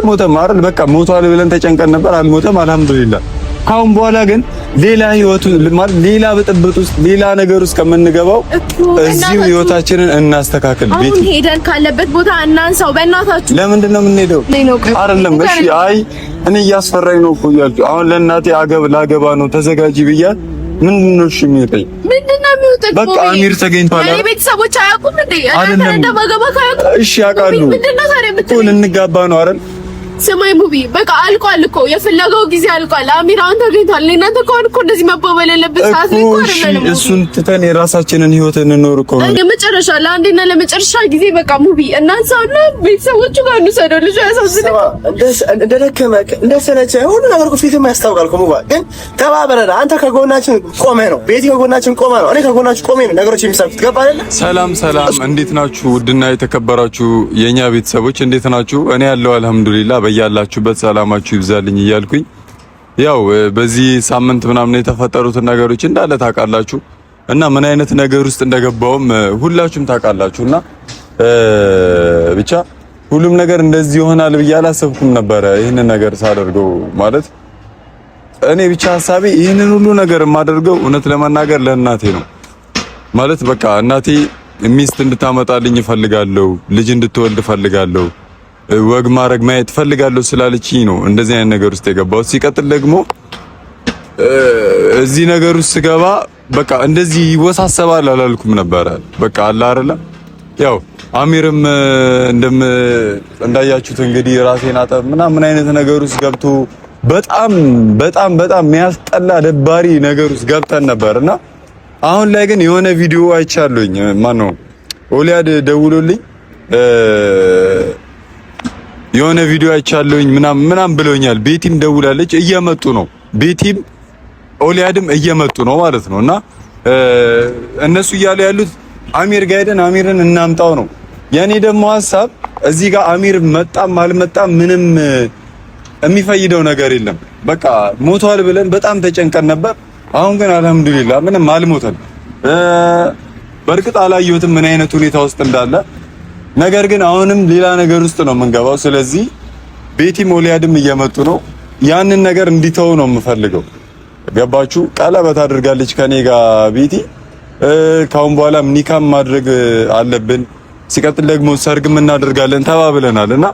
አልሞተም አይደል? በቃ ሞቷል ብለን ተጨንቀን ነበር። አልሞተም አልሐምዱሊላህ። ካሁን በኋላ ግን ሌላ ህይወቱ ማለት ሌላ ብጥብጥ ውስጥ ሌላ ነገር ውስጥ ከምንገባው እዚሁ ህይወታችንን እናስተካክል። ቤት ሄደን ካለበት ቦታ እናንሳው። በእናታችሁ ለምንድን ነው የምንሄደው? አይደለም እሺ፣ አይ እኔ እያስፈራኝ ነው እኮ እያልኩ አሁን ለእናቴ ላገባ ነው ተዘጋጂ ብያት ምንድን ነው እሺ የሚወጣኝ? ምንድነው የሚወጣኝ? በቃ አሚር ተገኝቷል። የኔ ቤተሰቦች አያውቁም እንዴ? አንተ እንደማገባ ካያውቁ እሺ ያውቃሉ። ምንድነው ታዲያ የምትለው? ልንጋባ ነው አይደል? ስማይ ሙቢ በቃ አልቋል እኮ የፍለጋው ጊዜ አልቋል። አሚር አሁን ተገኝቷል። እናንተ ከሆነ እኮ እንደዚህ መባባል ያለበት ሰዓት ላይ እኮ አይደለም። እሱን ትተን የራሳችንን ህይወት እንኖር እኮ ነው። ለመጨረሻ ለአንዴና ለመጨረሻ ጊዜ በቃ ሙቢ እናንሳውና ቤተሰቦቹ ጋር እንሰደው። ልጅ ያሳዝነው እንደደከመ እንደሰለቸ ሁሉ ነገር እኮ ፊትም ያስታውቃል እኮ ሙባ። ግን ተባበረን። አንተ ከጎናችን ቆመ ነው፣ ቤቲ ከጎናችን ቆመ ነው፣ እኔ ከጎናችን ቆሜ ነው ነገሮች የሚሳኩት። ገባ አይደለ? ሰላም ሰላም፣ እንዴት ናችሁ? ውድና የተከበራችሁ የኛ ቤተሰቦች እንዴት ናችሁ? እኔ ያለው አልሐምዱሊላህ በያላችሁበት ሰላማችሁ ይብዛልኝ እያልኩኝ ያው በዚህ ሳምንት ምናምን የተፈጠሩትን ነገሮች እንዳለ ታውቃላችሁ እና ምን አይነት ነገር ውስጥ እንደገባውም ሁላችሁም ታውቃላችሁና ብቻ ሁሉም ነገር እንደዚህ ይሆናል ብዬ አላሰብኩም ነበረ። ይህንን ነገር ሳደርገው ማለት እኔ ብቻ ሐሳቤ ይህንን ሁሉ ነገር የማደርገው እውነት ለመናገር ለእናቴ ነው ማለት በቃ እናቴ ሚስት እንድታመጣልኝ እፈልጋለሁ፣ ልጅ እንድትወልድ እፈልጋለሁ፣ ወግ ማድረግ ማየት ፈልጋለሁ ስላለችኝ ነው እንደዚህ አይነት ነገር ውስጥ የገባሁት። ሲቀጥል ደግሞ እዚህ ነገር ውስጥ ስገባ በቃ እንደዚህ ይወሳሰባል አላልኩም ነበረ። በቃ አለ አይደለ ያው አሚርም እንዳያችሁት እንግዲህ ራሴን አጠብ ምን አይነት ነገር ውስጥ ገብቶ በጣም በጣም በጣም የሚያስጠላ ደባሪ ነገር ውስጥ ገብተን ነበርና አሁን ላይ ግን የሆነ ቪዲዮ አይቻለሁኝ። ማን ነው ኦሊያድ ደውሎልኝ የሆነ ቪዲዮ አይቻለሁኝ ምናምን ብለውኛል። ቤቲም ደውላለች፣ እየመጡ ነው። ቤቲም ኦሊያድም እየመጡ ነው ማለት ነው። እና እነሱ እያሉ ያሉት አሚር ጋር ሄደን አሚርን እናምጣው ነው። የኔ ደግሞ ሐሳብ እዚህ ጋር አሚር መጣም አልመጣም ምንም የሚፈይደው ነገር የለም። በቃ ሞቷል ብለን በጣም ተጨንቀን ነበር። አሁን ግን አልሐምዱሊላህ ምንም አልሞተም። በእርግጥ አላየሁትም ምን አይነት ሁኔታ ውስጥ እንዳለ። ነገር ግን አሁንም ሌላ ነገር ውስጥ ነው የምንገባው። ስለዚህ ቤቲም ኦሊያድም እየመጡ ነው። ያንን ነገር እንዲተው ነው የምፈልገው። ገባችሁ? ቀለበት አድርጋለች ከኔ ጋር ቤቲ። ካሁን በኋላ ኒካም ማድረግ አለብን። ሲቀጥል ደግሞ ሰርግም እናደርጋለን ተባብለናል እና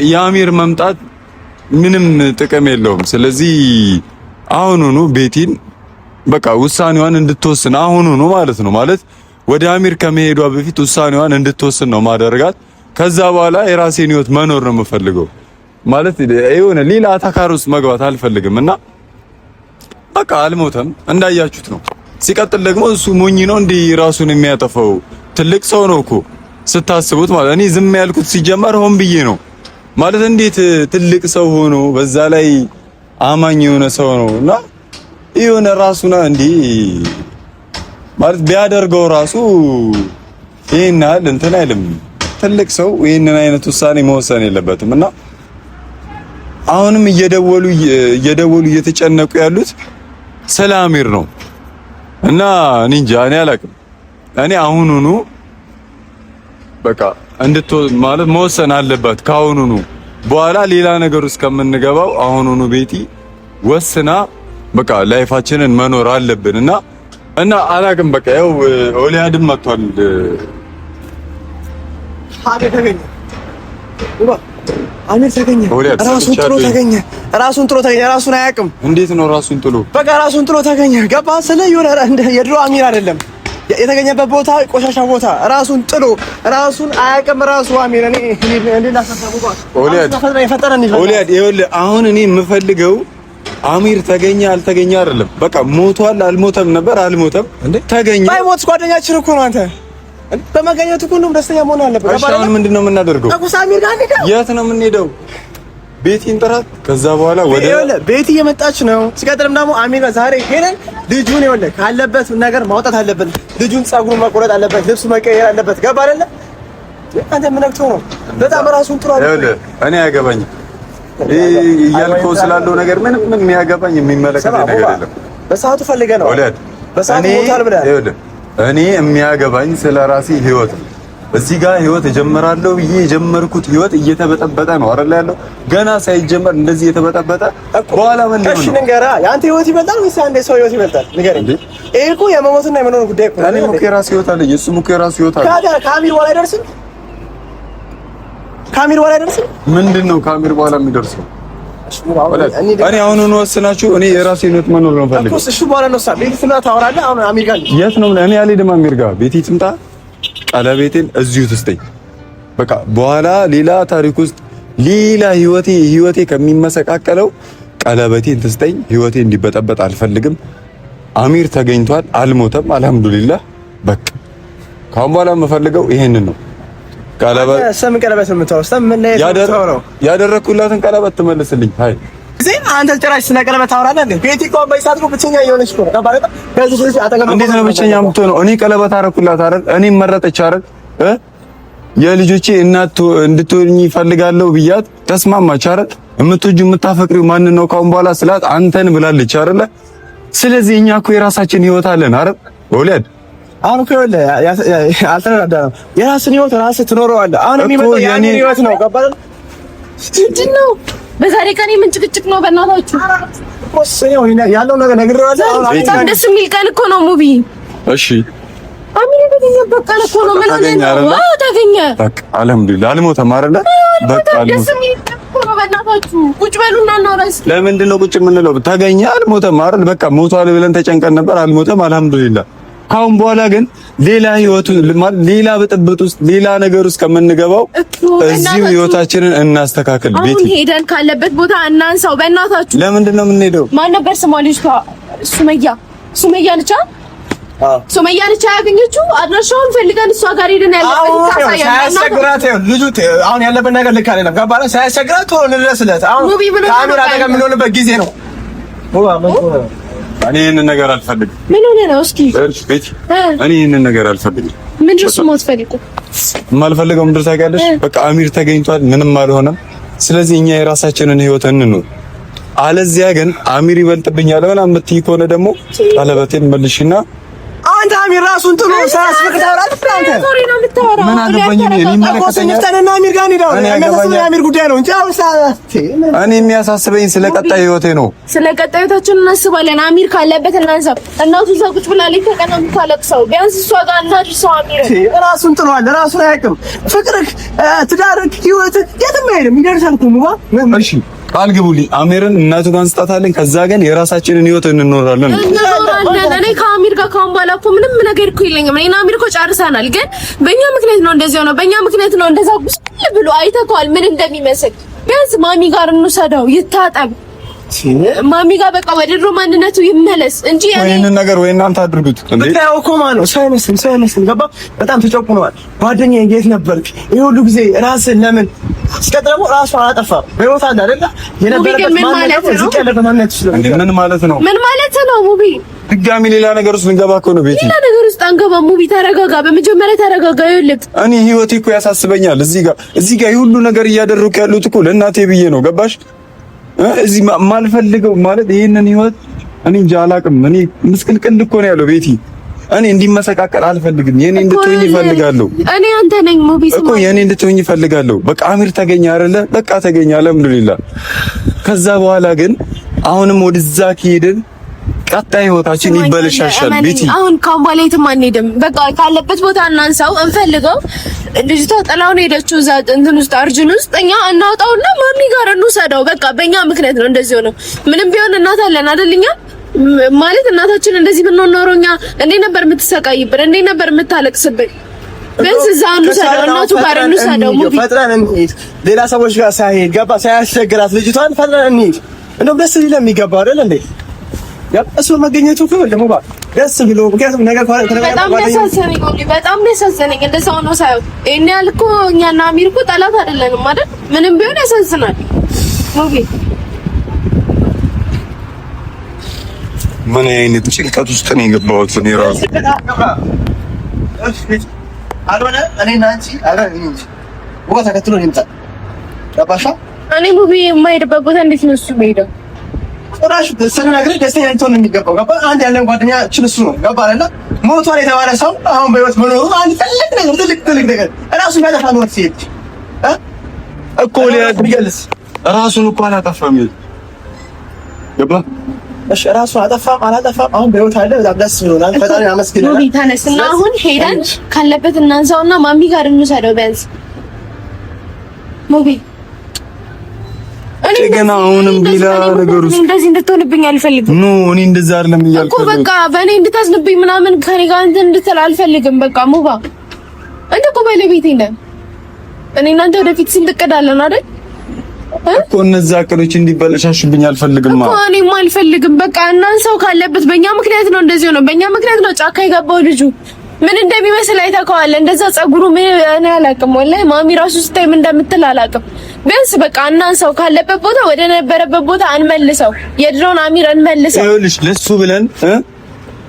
የአሚር መምጣት ምንም ጥቅም የለውም። ስለዚህ አሁኑኑ ቤቲን በቃ ውሳኔዋን እንድትወስን አሁኑኑ ማለት ነው ማለት ወደ አሚር ከመሄዷ በፊት ውሳኔዋን እንድትወስን ነው ማደርጋት። ከዛ በኋላ የራሴን ህይወት መኖር ነው የምፈልገው ማለት የሆነ ሌላ አታካር ውስጥ መግባት አልፈልግም እና በቃ አልሞተም እንዳያችሁት ነው። ሲቀጥል ደግሞ እሱ ሞኝ ነው እንዲህ ራሱን የሚያጠፋው ትልቅ ሰው ነው እኮ ስታስቡት ማለት እኔ ዝም ያልኩት ሲጀመር ሆን ብዬ ነው ማለት እንዴት ትልቅ ሰው ሆኖ በዛ ላይ አማኝ የሆነ ሰው ነው እና የሆነ ራሱና እንዲህ ማለት ቢያደርገው ራሱ ይሄን ያህል እንትን አይልም። ትልቅ ሰው ይሄንን አይነት ውሳኔ መወሰን የለበትም እና አሁንም እየደወሉ እየተጨነቁ ያሉት ስለ አሚር ነው እና እኔ እንጃ እኔ አላውቅም። እኔ አሁኑኑ በቃ ማለት መወሰን አለባት ካሁኑኑ። በኋላ ሌላ ነገር ውስጥ ከምንገባው አሁኑኑ ቤቲ ወስና በቃ ላይፋችንን መኖር አለብን እና አላውቅም። በቃ ያው ኦሊያድም መጥቷል። አሚር ተገኘ። አሚር ተገኘ። ራሱን ጥሎ ተገኘ። ራሱን አያውቅም። እንዴት ነው ራሱን ጥሎ? በቃ ራሱን ጥሎ ተገኘ። ገባ ስለ የሆነ የድሮ አሚር አይደለም የተገኘበት ቦታ ቆሻሻ ቦታ ራሱን ጥሎ ራሱን አያውቅም። ራሱ አሚር እኔ ላሰፈሩባት ኦሊያድ ይኸውልህ አሁን እኔ የምፈልገው አሚር ተገኘ አልተገኘ አይደለም። በቃ ሞቷል አልሞተም ነበር አልሞተም ተገኘ። ባይሞት ጓደኛችን እኮ ነው። አንተ በመገኘቱ እኮ ነው ደስተኛ መሆን አለበት። አሁን ምንድነው የምናደርገው? አሚር ጋር የት ነው የምንሄደው? ቤቲን ጥራት። ከዛ በኋላ ወደ ቤቲ እየመጣች ነው። ሲቀጥልም ደግሞ አሚር ጋር ዛሬ ሄደን ልጁን ይኸውልህ ካለበት ነገር ማውጣት አለበት። ልጁን ጸጉሩን መቆረጥ አለበት። ልብሱ መቀየር አለበት። ገባ አይደለ? አንተ ምን ነክቶ ነው? በጣም ራሱን ጥሩ አይደል? ይኸውልህ እኔ አያገባኝ እያልከው ስላለው ነገር ምንም የሚያገባኝ የሚመለከተኝ ነገር የለም። በሰዓቱ ፈልገህ ነው ኦሊያድ። በሰዓቱ ሞታል ብለህ ይኸውልህ እኔ የሚያገባኝ ስለራሴ ህይወት እዚህ ጋር ህይወት እጀምራለሁ ብዬ የጀመርኩት ህይወት እየተበጠበጠ ነው አይደል ያለው። ገና ሳይጀመር እንደዚህ የተበጠበጠ በኋላ ምን ነው? እሺ ንገራ፣ ያንተ ህይወት ይበልጣል ወይስ አንዴ ሰው ህይወት ይበልጣል? ንገረኝ። ይሄ እኮ የመሞትና የመኖር ጉዳይ እኮ ነው። እኔ እኮ የራሴ ህይወት አለ፣ የእሱም እኮ የራሱ ህይወት አለ። ከአሚር በኋላ አይደርስም? ከአሚር በኋላ አይደርስም? ምንድነው ከአሚር በኋላ የሚደርሰው? እኔ አሁኑን ወስናችሁ እኔ የራሴን ህይወት መኖር ነው ፈልገው። እሺ በኋላ ነው ሳብ ቤት ትምጣ ታወራለህ። አሁን አሚር ጋር የት ነው? እኔ አልሄድም አሚር ጋር። ቤቴ ትምጣ፣ ቀለቤቴን እዚሁ ትስጠኝ። በቃ በኋላ ሌላ ታሪክ ውስጥ ሌላ ህይወቴ ከሚመሰቃቀለው ቀለበቴን ትስጠኝ። ህይወቴ እንዲበጠበጥ አልፈልግም። አሚር ተገኝቷል፣ አልሞተም። አልሐምዱሊላህ። በቃ ካሁን በኋላ የምፈልገው ይሄንን ነው። ቀለበት ያደረኩላትን ቀለበት ትመልስልኝ። አይ አንተ ጭራሽ ስለ ቀለበት ታወራለህ እንዴ? ቤቲ እኮ በይሳት እኮ ብቸኛ እየሆነች እኮ ነው። እንዴት ነው ብቸኛ የምትሆነው? እኔ ቀለበት አደረኩላት አይደል? እኔ መረጠች አይደል? የልጆቼ እናት እንድትሆኚ እፈልጋለሁ ብያት ተስማማች አይደል? የምትወጂው የምታፈቅሪው ማን ነው ካሁን በኋላ ስላት አንተን ብላለች አይደል? ስለዚህ እኛ እኮ የራሳችን ህይወት አለን አይደል? ወለድ አሁን እኮ አልተረዳንም። የራስን ህይወት ራስህ ትኖረዋለህ። አሁን የሚመጣው የኔ ህይወት ነው። ገባህ? ምንድን ነው በዛሬ ቀን ምን ጭቅጭቅ ነው? በእናታችሁ ያለው ነገር ነግሬዋለሁ። በጣም ደስ የሚል ቀን እኮ ነው ሙቢ። እሺ አሚር የተገኘበት ቀን እኮ ነው። ምን ሆነ ነው? አዎ ተገኘ። በቃ አልሐምዱሊላህ አልሞተም አይደለ? በቃ ደስ የሚል ቀን እኮ ነው። በእናታችሁ ቁጭ በሉና እናውራስ። ለምንድን ነው ቁጭ የምንለው? ተገኘ አልሞተም አይደል? በቃ ሞቷል ብለን ተጨንቀን ነበር። አልሞተም አልሐምዱሊላህ። ካሁን በኋላ ግን ሌላ ህይወቱ ሌላ ብጥብጥ ውስጥ ሌላ ነገር ውስጥ ከምንገባው እዚሁ ህይወታችንን እናስተካክል። ቤት ሄደን ካለበት ቦታ እናንሳው። በእናታችሁ ለምንድን ነው የምንሄደው? ማን ነበር ስሟ? ልጅቷ ሱመያ ነች። ሱመያ ነች ያገኘችው። አድራሻውን ፈልገን እሷ ጋር ሄደን ያለበት ሳያስቸግራት ልጁ አሁን ያለበት ነገር ልክ አይደለም። ገባህ? ሳያስቸግራት ቶሎ እንድረስለት። አሁን ካሜራ አደጋ የምንሆንበት ጊዜ ነው። እኔ ይሄንን ነገር አልፈልግም። ምን ሆነ ነው? እስኪ ቤት እኔ ይሄንን ነገር አልፈልግም። ምን ድረስ ማትፈልጉ? የማልፈልገው ምንድን ታውቂያለሽ? በቃ አሚር ተገኝቷል፣ ምንም አልሆነም። ስለዚህ እኛ የራሳችንን ህይወት እንኑር። አለዚያ ግን አሚር ይበልጥብኛል ምናምን የምትይ ከሆነ ደግሞ ቀለበቴን መልሽና አንተ አሚር ራሱን ጥሎ ሳያስፈቅድ ታወራለህ። ሶሪ ነው የምታወራው። ምን አገባኝ እኔ የሚመለከተኝ አሚር ጋር ነው። የአሚር ጉዳይ ነው እንጂ እኔ የሚያሳስበኝ ስለ ቀጣይ ህይወቴ ነው። ስለ ቀጣይ ህይወታችን እናስባለን። አሚር ካለበት እናንሳው። እናቱ እዛ ቁጭ ብላለች ተቀና የምታለቅሰው ቢያንስ እሷ ጋር እናድርሰው። አሚር ራሱን ጥሏል። ራሱን አያውቅም። ፍቅርህ፣ ትዳርህ፣ ህይወትህ የትም አይሄድም። ይደርሳል እኮ ሙባ። እሺ ቃል ግቡልኝ። አሚርን እናቱ ጋር እንስጣታለን። ከዛ ግን የራሳችንን ህይወት እንኖራለን። እኔ ከአሚር ጋር ካሁን በኋላ እኮ ምንም ነገር እኮ የለኝም። እኔና አሚር እኮ ጨርሰናል። ግን በእኛ ምክንያት ነው እንደዚህ ሆነው። በእኛ ምክንያት ነው እንደዛ ጉስል ብሎ አይተከዋል ምን እንደሚመስል። ቢያንስ ማሚ ጋር እንውሰደው፣ ይታጠብ። ማሚ ጋር በቃ ወደ ድሮ ማንነቱ ይመለስ እንጂ ይሄንን ነገር ወይ እናንተ አድርጉት እንዴ። በቃው እኮ ማን ነው ሳይነስም ገባ። በጣም ተጨቁነዋል። ጓደኛዬ እንዴት ነበርክ? ይሄ ሁሉ ጊዜ ራስን ለምን አስቀጥረሞ ራሱ አጠፋ? በህይወት አለ አይደል? የነበረበት ማንነት ዝቅ ያለበት ማንነት ይችላል። ምን ማለት ነው? ምን ማለት ነው? ሙቢ ድጋሚ ሌላ ነገር ውስጥ ልንገባ እኮ ነው። ቤቲ ሌላ ነገር ውስጥ አንገባ። ሙቢ ተረጋጋ። በመጀመሪያ ተረጋጋ። ይልቅ እኔ ህይወቴ እኮ ያሳስበኛል። እዚህ ጋር ሁሉ ነገር እያደረኩ ያሉት እኮ ለእናቴ ብዬ ነው። ገባሽ? እዚህ ማልፈልገው ማለት ይሄንን ህይወት እኔ እንጃ አላውቅም። እኔ ምስቅልቅል እኮ ነው ያለው ቤቲ። እኔ እንዲመሰቃቀል አልፈልግም። የኔ እንድትሆኝ እፈልጋለሁ። እኔ አንተ ነኝ ሙቢ እኮ የኔ እንድትሆኝ እፈልጋለሁ። በቃ አሚር ተገኘ አይደለ? በቃ ተገኘ፣ አልሐምዱሊላህ። ከዛ በኋላ ግን አሁንም ወደዛ ከሄድን ቀጣይ ህይወታችን ይበለሻሻል ቤቲ። አሁን ካሁን በኋላ የትም አንሄድም። በቃ ካለበት ቦታ እናንሳው፣ እንፈልገው። ልጅቷ ጥላውን ሄደችው እዛ እንትን ውስጥ አርጅን ውስጥ እኛ እናውጣውና ማሚ ጋር እንውሰደው። በቃ በእኛ ምክንያት ነው እንደዚህ ሆነው። ምንም ቢሆን እናት አለን አይደልኛ? ማለት እናታችን እንደዚህ ብንሆን ኖሮ እኛ እንዴ ነበር የምትሰቃይብን? እንዴ ነበር የምታለቅስብን? ቢያንስ እዛ እንውሰደው፣ እናቱ ጋር እንውሰደው። ሙቢ ፈጥረን እንሂድ። ሌላ ሰዎች ጋር ሳይሄድ ገባ ሳያስቸግራት ልጅቷን ፈጥረን እንሂድ። እንደው ደስ ሊል የሚገባው አይደል እንዴ? እሱ መገኘቱ ደግሞ ደስ ብሎ ምክንያቱም ነገር በጣም ያሳዘነኝ እንደዛ ሆኖ ሳይሆን እኔ ያልኩ እኛና አሚር እኮ ጠላት አይደለንም አይደል? ምንም ቢሆን ያሳዝናል። ሙቪ ምን አይነት ጭንቀት ውስጥ ነው የገባሁት እኔ ራሱ። አልሆነ እኔና አንቺ ቦታ ተከትሎ ይምጣ። ገባሻ? እኔ ሙቪ የማይሄድበት ቦታ እንዴት ነው እሱ የምሄደው? ራሽ ስለነገር ደስተኛ ልትሆን ነው የሚገባው። ገባ አንድ ያለን ጓደኛችን እሱ ነው። ገባ አይደለ? ሞቷል የተባለ ሰው አሁን በህይወት መኖሩ አንድ ትልቅ ነገር ራሱ የሚያጠፋ ነው ሲሄድ እኮ ሊያድርግልስ ራሱን እኮ አላጠፋም። ገባ እሺ ራሱን አጠፋም አላጠፋም አሁን በህይወት አለ። በጣም ደስ ብሎናል። ፈጣሪ አመስግነን ሙቢ ተነስና አሁን ሄደን ካለበት እናንሳውና ማሚ ጋር እንውሰደው ቢያንስ ሙቢ እኔ ገና አሁንም ቢላ ነገር ውስጥ እንደዚህ እንድትሆንብኝ አልፈልግም። ኖ እኔ እንደዛ አይደለም እያልኩ እኮ በቃ በእኔ እንድታዝንብኝ ምናምን ከኔ ጋር እንትን እንድትል አልፈልግም። በቃ ሙባ እንደ እኮ ባለቤቴ ነህ። እኔ እናንተ ወደፊት ስንት እቅድ አለን አይደል እኮ እነዛ እቅዶች እንዲበለሻሽብኝ አልፈልግም። እኮ እኔም አልፈልግም። በቃ እናንሳው ካለበት በእኛ ምክንያት ነው እንደዚህ ሆነ። በእኛ ምክንያት ነው ጫካ የገባው ልጁ ምን እንደሚመስል አይተከዋል። እንደዛ ጸጉሩ ምን እኔ አላውቅም። ወላሂ ማሚ ራሱ ስታይ ምን እንደምትል አላውቅም። ቢያንስ በቃ እናንሳው ካለበት ቦታ ወደ ነበረበት ቦታ አንመልሰው። የድሮን አሚር እንመልሰው። ይኸውልሽ ለሱ ብለን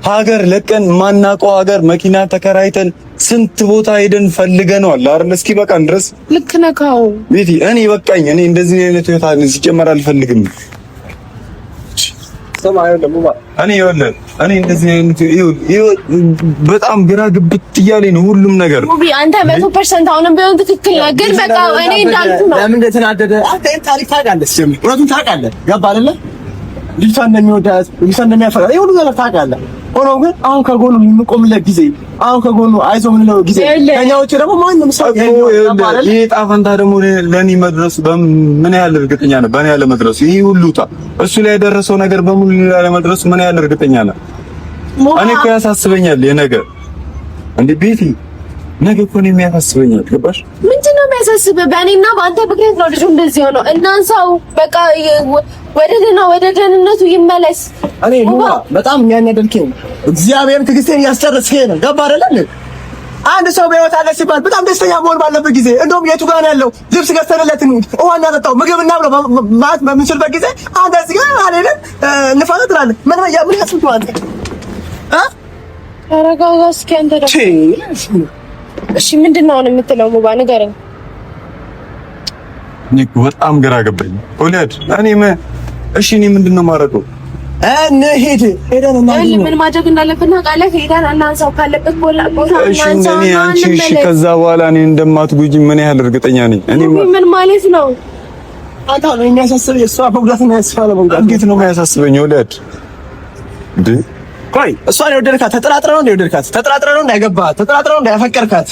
ሀገር ለቀን ማናውቀው ሀገር መኪና ተከራይተን ስንት ቦታ ሄደን ፈልገነዋል አይደል? እስኪ በቃን ድረስ ልክ ነካው ቤቲ። እኔ በቃኝ። እኔ እንደዚህ አይነት ህይወት ሲጀመር አልፈልግም። እኔ እንደዚህ አይነት በጣም ግራ ግብት እያለኝ ነው ሁሉም ነገር። ሙቢ አንተ 100% አሁንም ቢሆን ትክክል ነህ፣ ግን በቃ እኔ እንዳልኩ ነው። ለምን እንደተናደደ አንተ ታሪክ ታውቃለህ፣ እውነቱን ታውቃለህ። ገባህ አይደለ? ልጅቷ እንደሚወዳት ልጅቷ እንደሚያፈቅራት ይሁን ነገር ታውቃለህ። ሆኖም ግን አሁን ከጎኑ የምንቆምለት ጊዜ አሁን ከጎኑ አይዞህ የምንለው ጊዜ ከኛ ውጭ ደግሞ ማንም ሰው ይሄ ጣፈንታ ደግሞ ለኔ መድረሱ ምን ያህል እርግጠኛ ነህ? በእኔ ያለ መድረሱ ይሄ ሁሉ እሱ ላይ የደረሰው ነገር በሙሉ ያለ መድረሱ ምን ያህል እርግጠኛ ነህ? እኔ እኮ ያሳስበኛል የነገር እንዴ ቤቲ፣ ነገ እኮ ነው የሚያሳስበኛል። ገባሽ? ምንድነው የሚያሳስበው? በእኔና በአንተ ምክንያት ነው ልጁ እንደዚህ ሆነው። እናንሳው በቃ ወደ ደህንነቱ ይመለስ። እኔ ኑራ በጣም የሚያናደድከኝ እግዚአብሔር ትዕግስቴን እያስጨረስከኝ ነው። ገባህ አይደል? አንድ ሰው በህይወት አለ ሲባል በጣም ደስተኛ መሆን ባለበት ጊዜ እንደውም የቱ ጋር ነው ያለው? ልብስ ገዝተንለት ውሃ እናጠጣው ምግብ እናብለው ማለት በምንችልበት ጊዜ አንተ እዚህ ጋር አልሄድም እንፋታ ትላለህ። ምን ያስብህ አንተ? ተረጋጋ እስኪ አንተ ደግሞ። እሺ ምንድን ነው አሁን የምትለው? ሙባ ንገረኝ። እኔ በጣም ግራ ገባኝ። ኦሊያድ እሺ እኔ ምንድን ነው የማደርገው? ሄደን ምን ማድረግ እንዳለብን ታውቃለህ? ሄደን እናንሳው ካለበት ቦታ እናንሳው። እሺ ከዛ በኋላ እኔ እንደማትጉጂኝ ምን ያህል እርግጠኛ ነኝ? እኔ ምን ማለት ነው? አንተ ነው የሚያሳስበኝ እሷ መጉዳት ነው ያስፋለው። እንዴት ነው የሚያሳስበኝ? ኦሊያድ እንዴ ቆይ እሷን የወደድካት ተጠራጥረህ ነው የወደድካት? ተጠራጥረህ ነው እንዳይገባህ? ተጠራጥረህ ነው እንዳያፈቀርካት?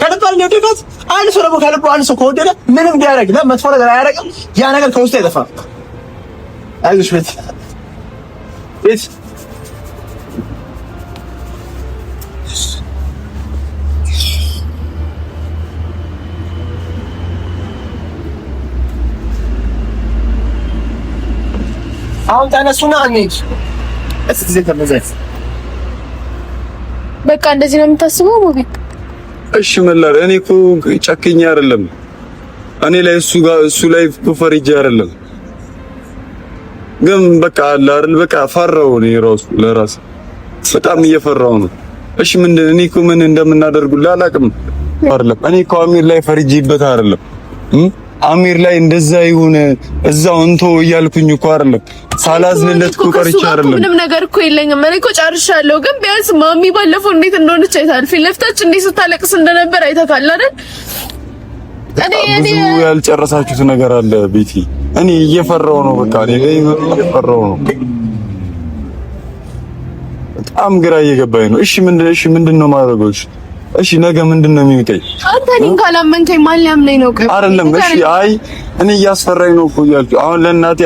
ከልብ ነው የወደድካት? አንድ ሰው ደግሞ ከልቡ አንድ ሰው ከወደደ ምንም ቢያደርግ ለመጥፎ ነገር አያደርግም። ያ ነገር ከውስጥ አይጠፋም። አይዞሽ ቤት አሁን ተነሱና እንሂድ። እስኪ ተመዘዝ በቃ እንደዚህ ነው የምታስበው ሙቢ? እሺ መላር እኔ እኮ ጨክኜ አይደለም። እኔ ላይ እሱ ላይ ፈርጄ አይደለም። ግን በቃ አለ አይደል በቃ ፈራው ነው ራሱ ለራስ በጣም እየፈራው ነው። እሺ እኔ እኮ ምን እንደምናደርጉልህ አላውቅም አይደለም። እኔ እኮ አሚር ላይ ፈርጄበት አይደለም። አሚር ላይ እንደዛ ይሁን እዛው እንቶ እያልኩኝ እኮ አይደለም። ሳላዝንለት እኮ ቀርቼ አይደለም። ምንም ነገር እኮ የለኝም። እኔ እኮ ጨርሻለሁ። ግን ቢያንስ ማሚ ባለፈው እንዴት እንደሆነች አይታል። ፊት ለፊታችን እንዴት ስታለቅስ እንደነበር አይተካል አይደል? ብዙ ያልጨረሳችሁት ነገር አለ ቤቲ። እኔ እየፈራው ነው በቃ እኔ እየፈራው ነው። በጣም ግራ እየገባኝ ነው። እሺ ምንድን ነው ማድረገው? እሺ ነገ ምንድን ነው የሚመጣኝ? አንተ እኔን ካላመንከኝ ማን ሊያምነኝ ነው? አይደለም እሺ አይ እኔ እያስፈራኝ ነው እኮ እያልኩ አሁን ለእናቴ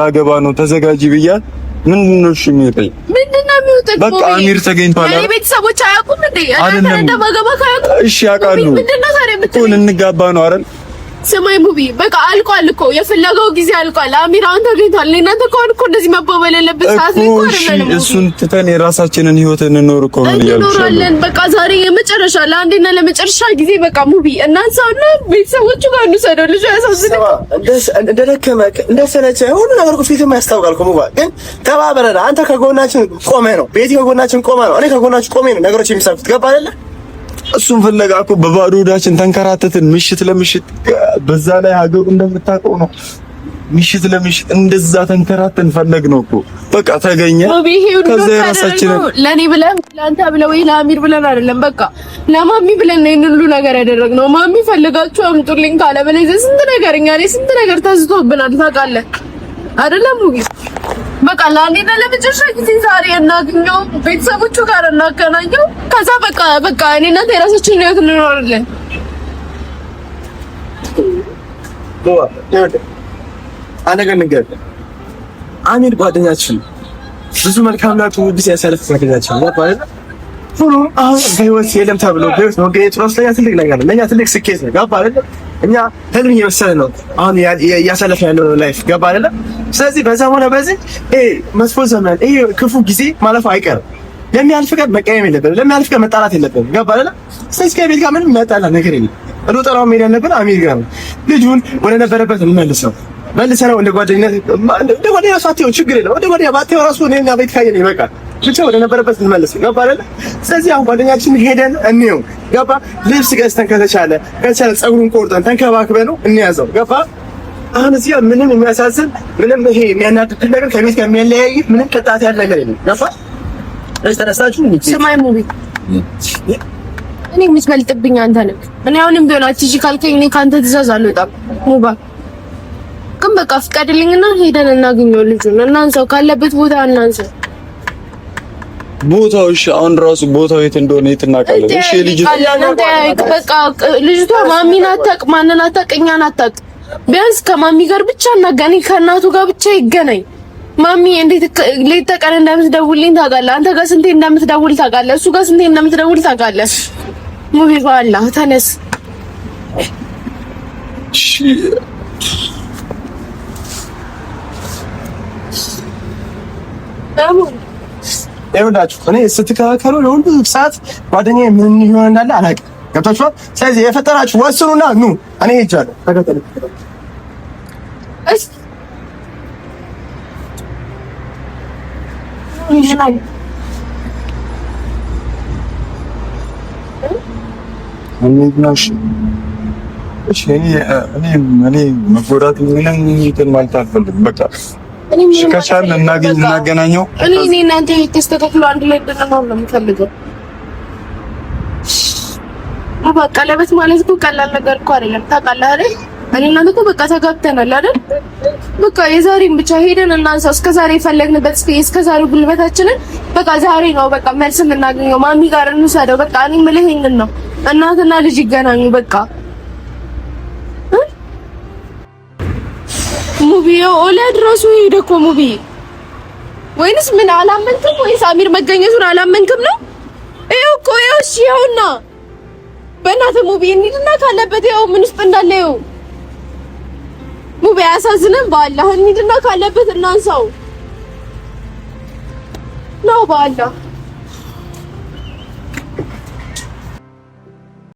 ላገባ ነው ተዘጋጂ ብያት ምንድን ነው እሺ የሚመጣኝ? ምንድን ነው የሚወጣው? በቃ አሚር ተገኝቷል አይደል? ቤተሰቦች አያውቁም እንዴ? አንተ እንደማገባ ካያውቁ እሺ ያውቃሉ። ምንድን ነው ታዲያ እኮ ልንጋባ ነው አይደል? ስማይ ሙቢ በቃ አልቋል እኮ የፍለጋው ጊዜ አልቋል። አሚር አሁን ተገኝቷል። እናንተ ከሆነ እኮ እንደዚህ መባባል ያለበት ሰዓት ላይ እኮ አይደለም። እሱን ትተን የራሳችንን ህይወት እንኖር እኮ ነው እንኖራለን። በቃ ዛሬ የመጨረሻ ለአንዴና ለመጨረሻ ጊዜ በቃ ሙቢ እናንሳውና ቤተሰቦቹ ጋር እንውሰደው። ልጅ ያሳዝነው እንደደከመህ እንደሰለቸህ ሁሉ ነገር እኮ ፊትም ያስታውቃል እኮ ሙባ። ግን ተባብረን አንተ ከጎናችን ቆመህ ነው፣ ቤቲ ከጎናችን ቆመህ ነው፣ እኔ ከጎናችን ቆሜ ነው ነገሮች የሚሳኩት። ገባ አይደለ? እሱን ፍለጋ እኮ በባዶ ሆዳችን ተንከራተትን ምሽት ለምሽት። በዛ ላይ ሀገሩ እንደምታውቀው ነው ምሽት ለምሽት እንደዛ ተንከራተን ፈለግ ነው እኮ በቃ ተገኘ። ከዛ የራሳችንን ለኔ ብለን ለአንተ ብለው ወይ ለአሚር ብለን አይደለም፣ በቃ ለማሚ ብለን ነው ይሄን ሁሉ ነገር ያደረግነው። ማሚ ፈልጋችሁ አምጡልኝ ካለ በለዚህ ስንት ነገር እኛ ላይ ስንት ነገር ተዝቶብናል ታውቃለህ አይደለም? በቃ ለአንዴና ለመጨረሻ ጊዜ ዛሬ እናገኘው፣ ቤተሰቦቹ ጋር እናገናኘው። ከዛ በቃ እኔና የራሳችንን ህይወት እንኖራለን። አሚር ጓደኛችን ብዙ መልካምና ጥሩ ጊዜ ያሳለፈ ጓደኛችን ነው ማለት ነው። አሁን በህይወት የለም ተብሎ በህይወት መገኘቱ ራሱ ለኛ ትልቅ ነገር ነው፣ ለኛ ትልቅ ስኬት ነው። ገባ አይደል? እኛ ህልም እየመሰለ ነው አሁን እያሳለፈ ያለው ላይፍ። ገባ አይደል? ስለዚህ በዛ ሆነ በዚህ መጥፎ ዘመን ክፉ ጊዜ ማለፉ አይቀርም። ለሚያልፍ ቀን መቀየም የለብንም፣ ለሚያልፍ ቀን መጣላት የለብንም። ገባ አይደል? ስለዚህ ከቤት ጋር ምንም መጣላ ነገር የለም። ሩጠራው ሜዳ ነበር አሚር ጋር ልጁን ወደ ነበረበት እንመልሰው መልሰነው እንደ ጓደኛ ሳትየው ችግር የለም። እንደ ጓደኛ ባትየው ራሱ እኔና ቤት ካየን ይበቃል። ብቻ ወደ ነበረበት እንመልሰው። ገባ አይደል? ስለዚህ አሁን ጓደኛችን ሄደን እንየው። ገባ? ልብስ ገዝተን ከተቻለ ፀጉሩን ቆርጠን ተንከባክበን ነው እንያዘው። ገባ? አሁን እዚህ ምንም የሚያሳዝን ምንም ይሄ የሚያናድድ ነገር ከቤት ጋር የሚያለያይ ምንም ቅጣት ያለ ነገር የለም። ገባ? እዚህ ተነሳችሁ ስማይ ሙቢ እኔ የምትበልጥብኝ አንተ ነህ። እኔ አሁንም ቢሆን አትይጂ ካልከኝ እኔ ካንተ ትእዛዝ አልወጣም። ሙባ ግን በቃ ፍቀድልኝና ሄደን እናገኘው ልጁን እናንሳው፣ ካለበት ቦታ እናንሳው። ቦታው እሺ፣ አሁን ራሱ ቦታው የት እንደሆነ የት እናውቃለን? እሺ በቃ ልጅቷ ማሚን አታውቅ፣ ማንን አታውቅ፣ እኛን አታውቅ። ቢያንስ ከማሚ ጋር ብቻ እናገናኝ፣ ከእናቱ ጋር ብቻ ይገናኝ። ማሚ እንዴት ሌት ተቀን እንደምትደውልልኝ ታውቃለህ። አንተ ጋር ስንቴ እንደምትደውል ታውቃለህ። እሱ ጋር ስንቴ እንደምትደውል ታውቃለህ። ሙቢ በአላህ ተነስ። ይኸውላችሁ እኔ ስትከራከሩ ለሁሉ ሰዓት ጓደኛዬ ምን ይሆን እንዳለ አላውቅም። ገብታችኋል? ስለዚህ የፈጠራችሁ ወስኑና ኑ። እኔ ሄጃለሁ። ተከተሉ። እኔ መጎዳት ምንም እንትን ማለት አልፈልግም። በቃ ከቻልን እናገናኘው። እኔ እናንተ ተስተካክሎ አንድ ላይ እንድንሆን ነው የምፈልገው። በቃ ቀለበት ማለት እኮ ቀላል ነገር እኮ አይደለም። ታውቃለህ አይደል? እኔ እናንተ እኮ በቃ ተጋብተናል አይደል? በቃ የዛሬን ብቻ ሄደን እናንሳው። እስከዛሬ የፈለግንበት እስከዛሬው ጉልበታችንን በቃ ዛሬ ነው በቃ መልስ የምናገኘው። ማሚ ጋር እንውሰደው። በቃ እኔ የምልህ ይሄንን ነው። እናትና ልጅ ይገናኙ በቃ። ሙቢ ኦለድ ራሱ ሄደ እኮ ሙቢ። ወይንስ ምን አላመንክም? ወይስ አሚር መገኘቱን አላመንክም ነው? ይኸው እኮ ይኸው። እሺ ይኸውና በእናትህ ሙቢ እንሂድና ካለበት ይኸው ምን ውስጥ እንዳለ ይኸው። ሙቢ አያሳዝንም? በአላህ እንሂድና ካለበት እናንሳው ነው በአላህ